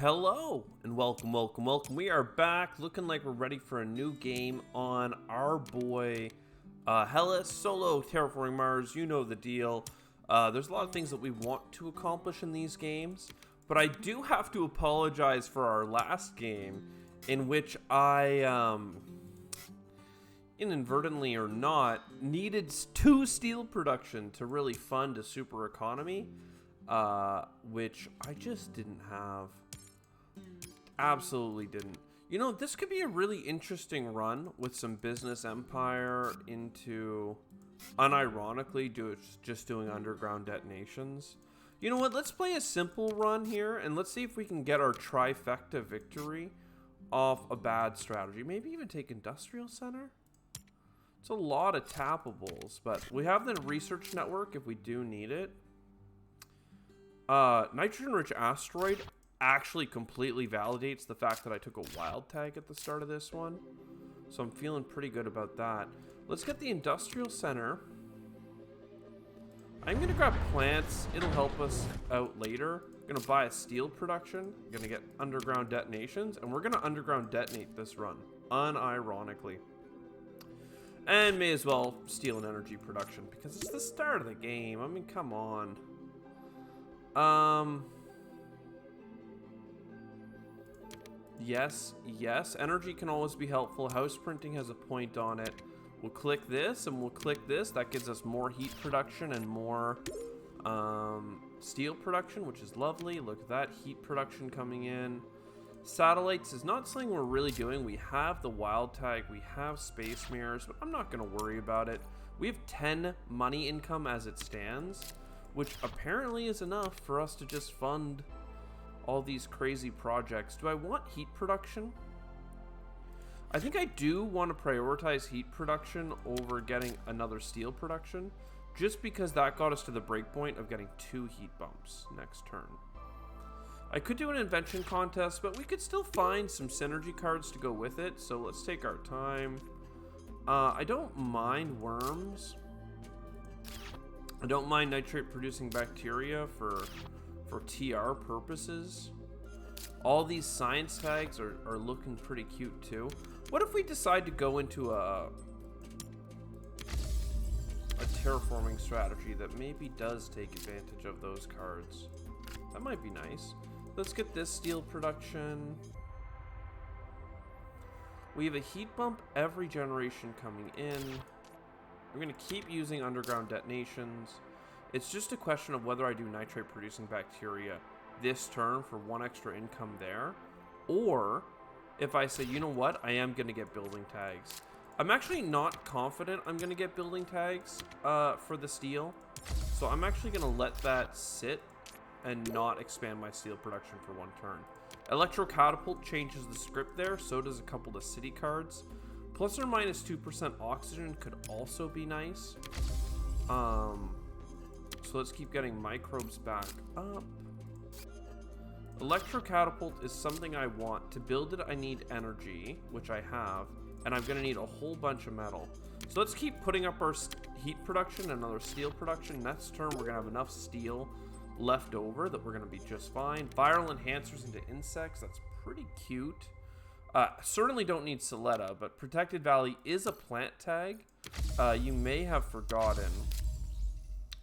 Hello and welcome. We are back looking like we're ready for a new game on our boy Hellas solo Terraforming Mars. You know the deal. There's a lot of things that we want to accomplish in these games, but I do have to apologize for our last game in which I, inadvertently or not, needed 2 steel production to really fund a super economy, which I just didn't have. Absolutely didn't. You know, this could be a really interesting run with some business empire into, unironically, just doing underground detonations. You know what? Let's play a simple run here, and let's see if we can get our trifecta victory off a bad strategy. Maybe even take industrial center. It's a lot of tappables, but we have the research network if we do need it. Nitrogen-rich asteroid actually completely validates the fact that I took a wild tag at the start of this one. So I'm feeling pretty good about that. Let's get the industrial center. I'm going to grab plants. It'll help us out later. I'm going to buy a steel production. I'm going to get underground detonations. And we're going to underground detonate this run, unironically. And may as well steal an energy production because it's the start of the game. I mean, come on. Yes. Energy can always be helpful. House printing has a point on it. We'll click this and we'll click this. That gives us more heat production and more steel production, which is lovely. Look at that heat production coming in. Satellites is not something we're really doing. We have the wild tag. We have space mirrors, but I'm not going to worry about it. We have 10 money income as it stands, which apparently is enough for us to just fund all these crazy projects. Do I want heat production? I think I do want to prioritize heat production over getting another steel production, just because that got us to the breakpoint of getting 2 heat bumps next turn. I could do an invention contest, but we could still find some synergy cards to go with it, so let's take our time. I don't mind worms. I don't mind nitrate producing bacteria for TR purposes. All these science tags are looking pretty cute too. What if we decide to go into a terraforming strategy that maybe does take advantage of those cards? That might be nice. Let's get this steel production. We have a heat bump every generation coming in. We're going to keep using underground detonations. It's just a question of whether I do nitrate producing bacteria this turn for 1 extra income there, or if I say, you know what, I am going to get building tags. I'm actually not confident I'm going to get building tags for the steel, so I'm actually going to let that sit and not expand my steel production for 1 turn. Electro Catapult changes the script there, so does a couple of city cards. Plus or minus 2% oxygen could also be nice. So let's keep getting microbes back up. Electro Catapult is something I want. To build it, I need energy, which I have, and I'm going to need a whole bunch of metal. So let's keep putting up our heat production and another steel production. Next turn, we're going to have enough steel left over that we're going to be just fine. Viral enhancers into insects, that's pretty cute. Certainly don't need Soletta, but Protected Valley is a plant tag. You may have forgotten,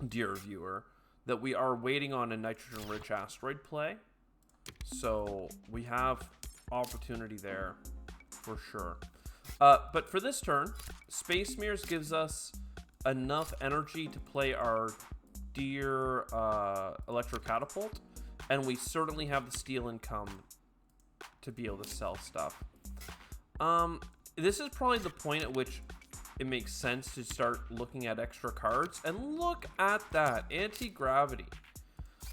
dear viewer, that we are waiting on a nitrogen-rich asteroid play. So we have opportunity there for sure. But for this turn, Space Mirrors gives us enough energy to play our dear Electro Catapult, and we certainly have the steel income to be able to sell stuff. This is probably the point at which it makes sense to start looking at extra cards, and look at that, anti-gravity.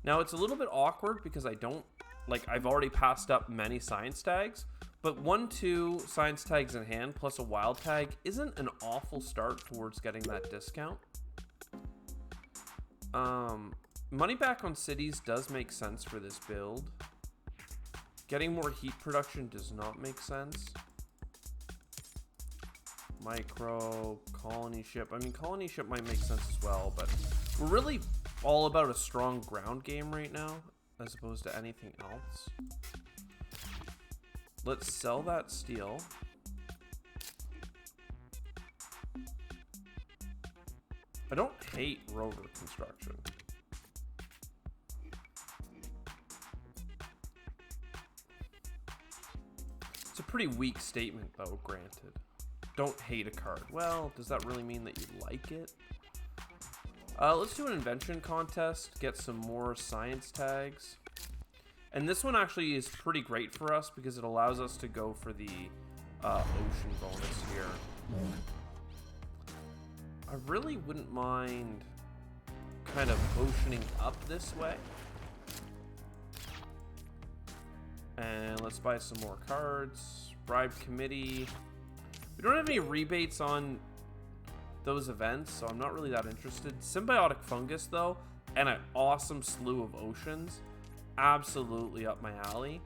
Now it's a little bit awkward because I've already passed up many science tags, but 1-2 science tags in hand plus a wild tag isn't an awful start towards getting that discount. Money back on cities does make sense for this build. Getting more heat production does not make sense. Micro, colony ship. I mean, colony ship might make sense as well, but we're really all about a strong ground game right now, as opposed to anything else. Let's sell that steel. I don't hate rover construction. It's a pretty weak statement, though, granted. Don't hate a card. Well, does that really mean that you like it? Let's do an invention contest, get some more science tags. And this one actually is pretty great for us because it allows us to go for the ocean bonus here. I really wouldn't mind kind of oceaning up this way. And let's buy some more cards. Bribe committee. We don't have any rebates on those events, so I'm not really that interested. Symbiotic fungus, though, and an awesome slew of oceans. Absolutely up my alley.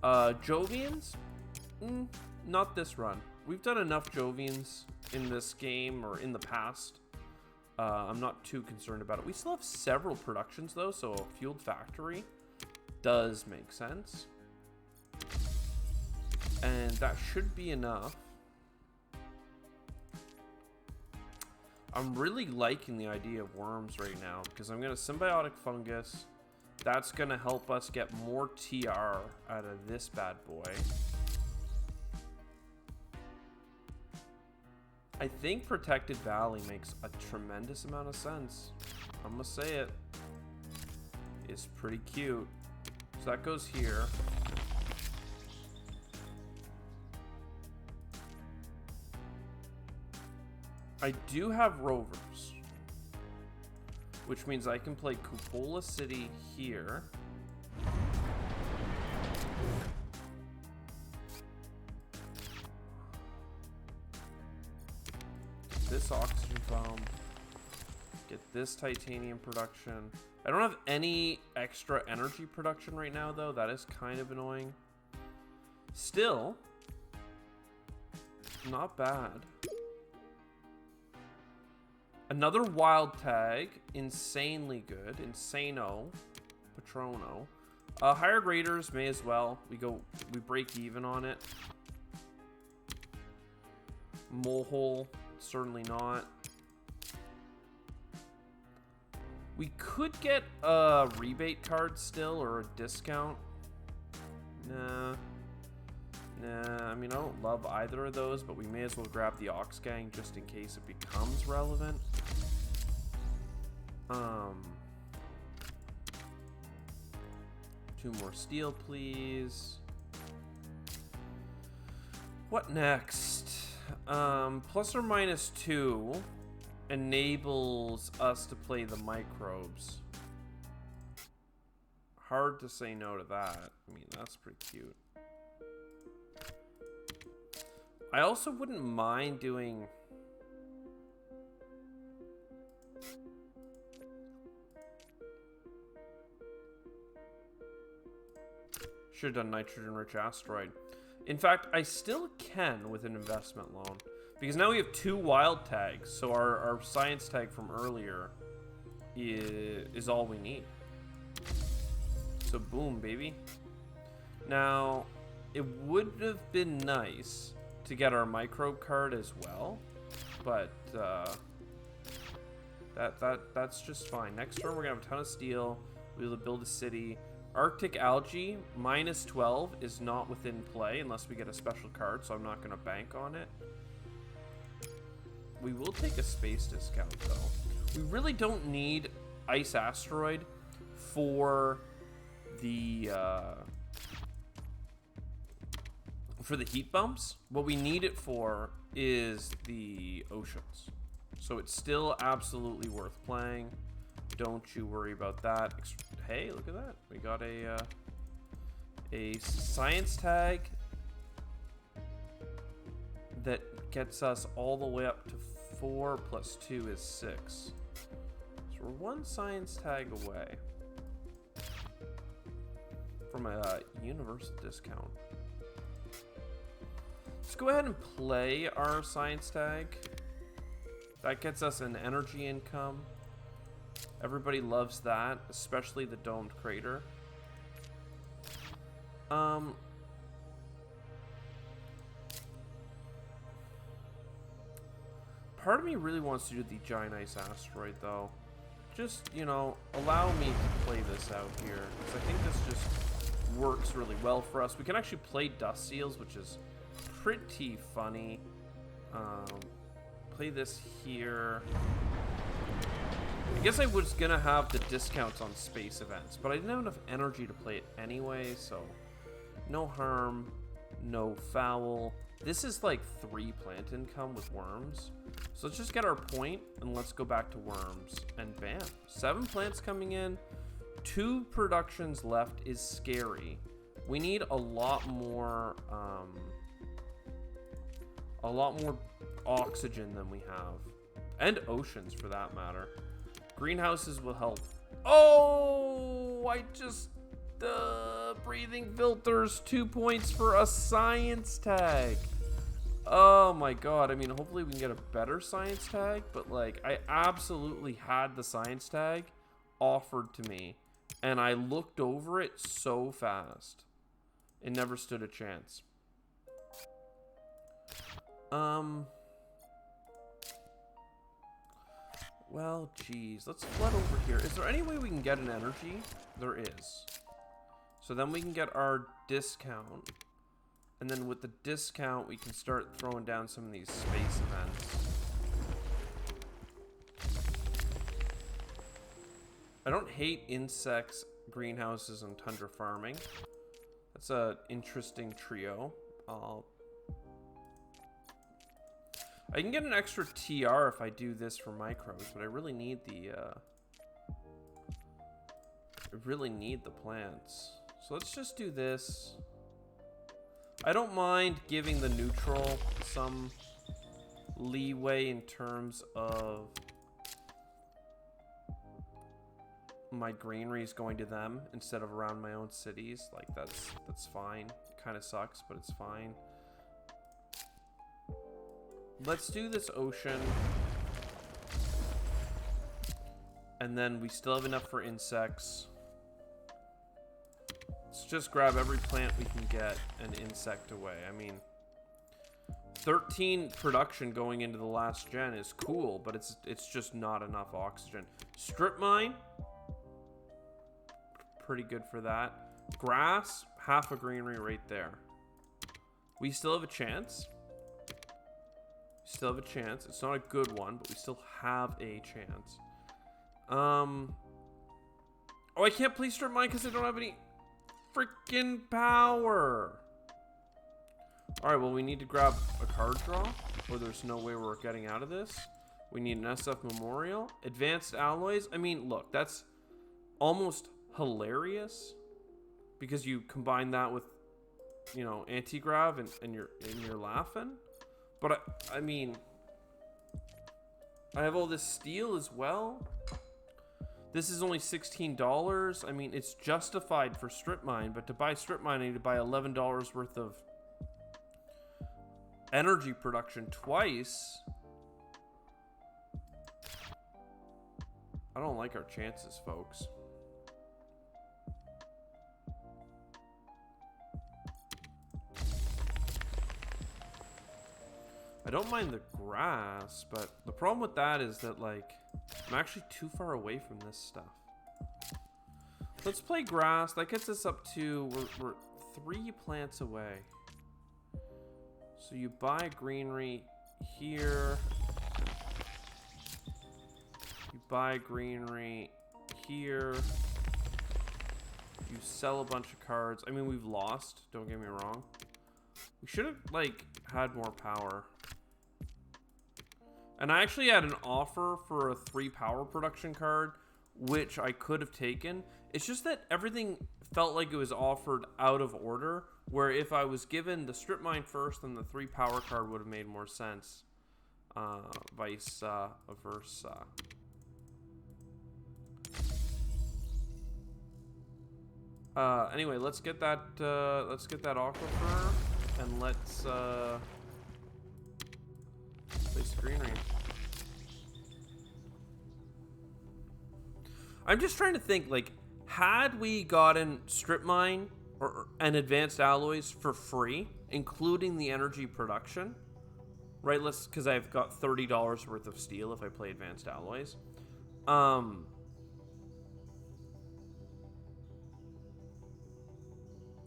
Jovians? Not this run. We've done enough Jovians in this game, or in the past. I'm not too concerned about it. We still have several productions, though, so a fueled factory does make sense. And that should be enough. I'm really liking the idea of worms right now, because I'm going to symbiotic fungus. That's going to help us get more TR out of this bad boy. I think Protected Valley makes a tremendous amount of sense. I'm going to say it. It's pretty cute. So that goes here. I do have rovers, which means I can play Cupola City here. Get this oxygen bomb. Get this titanium production. I don't have any extra energy production right now, though. That is kind of annoying. Still, not bad. Another wild tag, insanely good. Insano, Patrono. Hired raiders may as well. We break even on it. Molehole, certainly not. We could get a rebate card still, or a discount. Nah. I mean, I don't love either of those, but we may as well grab the Ox Gang just in case it becomes relevant. Two more steel, please. What next? Plus or minus 2 enables us to play the microbes. Hard to say no to that. I mean, that's pretty cute. I also wouldn't mind doing... Should have done nitrogen-rich asteroid. In fact, I still can with an investment loan. Because now we have 2 wild tags, so our science tag from earlier is all we need. So boom, baby. Now, it would have been nice to get our microbe card as well, but that's just fine. Next turn, we're gonna have a ton of steel. We'll build a city. Arctic algae minus 12 is not within play unless we get a special card, so I'm not gonna bank on it. We will take a space discount though. We really don't need ice asteroid for the heat bumps. What we need it for is the oceans. So it's still absolutely worth playing. Don't you worry about that. Hey, look at that. We got a science tag that gets us all the way up to 4 plus 2 is 6. So we're 1 science tag away from a universal discount. Let's go ahead and play our science tag. That gets us an energy income. Everybody loves that, especially the domed crater. Part of me really wants to do the giant ice asteroid, though. Just, you know, allow me to play this out here, because I think this just works really well for us. We can actually play dust seals, which is pretty funny. Play this here. I guess I was gonna have the discounts on space events, but I didn't have enough energy to play it anyway, so no harm, no foul. This is like 3 plant income with worms. So let's just get our point and let's go back to worms. And bam, 7 plants coming in. 2 productions left is scary. We need a lot more oxygen than we have. And oceans for that matter. Greenhouses will help. Oh, I just breathing filters, 2 points for a science tag. Oh my god, I mean, hopefully we can get a better science tag, but like, I absolutely had the science tag offered to me, and I looked over it so fast. It never stood a chance. Well, geez, let's flood over here. Is there any way we can get an energy? There is. So then we can get our discount. And then with the discount, we can start throwing down some of these space events. I don't hate insects, greenhouses, and tundra farming. That's an interesting trio. I can get an extra TR if I do this for micros, but I really need the plants. So let's just do this. I don't mind giving the neutral some leeway in terms of my greeneries going to them instead of around my own cities. Like, that's fine. It kind of sucks, but it's fine. Let's do this ocean. And then we still have enough for insects. Let's just grab every plant we can get and insect away. I mean, 13 production going into the last gen is cool, but it's just not enough oxygen. Strip mine. Pretty good for that. Grass, half a greenery right there. We still have a chance. Still have a chance. It's not a good one, but we still have a chance. Oh, I can't play strip mine because I don't have any freaking power. Alright, well, we need to grab a card draw, or there's no way we're getting out of this. We need an SF Memorial. Advanced alloys. I mean, look, that's almost hilarious because you combine that with, you know, anti-grav and you're laughing. But I mean, I have all this steel as well. This is only $16. I mean, it's justified for strip mine, but to buy strip mine, I need to buy $11 worth of energy production twice. I don't like our chances, folks. I don't mind the grass, but the problem with that is that, like, I'm actually too far away from this stuff. Let's play grass. That gets us up to, we're 3 plants away. So you buy greenery here. You buy greenery here. You sell a bunch of cards. I mean, we've lost, don't get me wrong. We should have, like, had more power. And I actually had an offer for a 3 power production card, which I could have taken. It's just that everything felt like it was offered out of order, where if I was given the strip mine first, then the 3 power card would have made more sense. Vice versa. Anyway, let's get that aquifer, and let's place greenery. I'm just trying to think, like, had we gotten strip mine and advanced alloys for free, including the energy production, right? Because I've got $30 worth of steel if I play advanced alloys.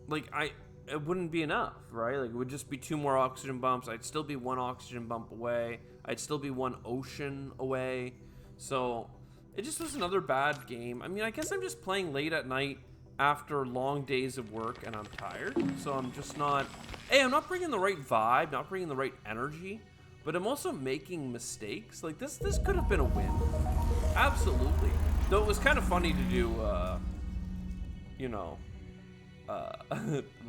Like, it wouldn't be enough, right? Like, it would just be 2 more oxygen bumps. I'd still be 1 oxygen bump away. I'd still be 1 ocean away. So, it just was another bad game. I mean, I guess I'm just playing late at night after long days of work, and I'm tired. So, I'm just not... Hey, I'm not bringing the right vibe, not bringing the right energy, but I'm also making mistakes. Like, this could have been a win. Absolutely. Though it was kind of funny to do, you know...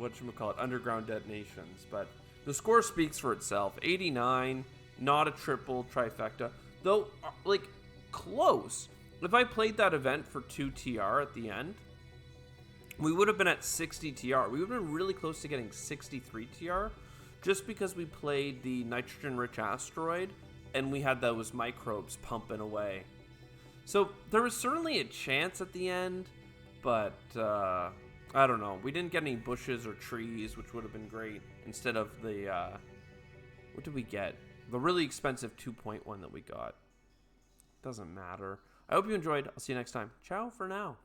whatchamacallit, underground detonations, but the score speaks for itself. 89, not a triple trifecta, though, like, close. If I played that event for 2 TR at the end, we would have been at 60 TR. We would have been really close to getting 63 TR, just because we played the nitrogen-rich asteroid, and we had those microbes pumping away. So, there was certainly a chance at the end, but, I don't know. We didn't get any bushes or trees, which would have been great. Instead of the, what did we get? The really expensive 2.1 that we got. Doesn't matter. I hope you enjoyed. I'll see you next time. Ciao for now.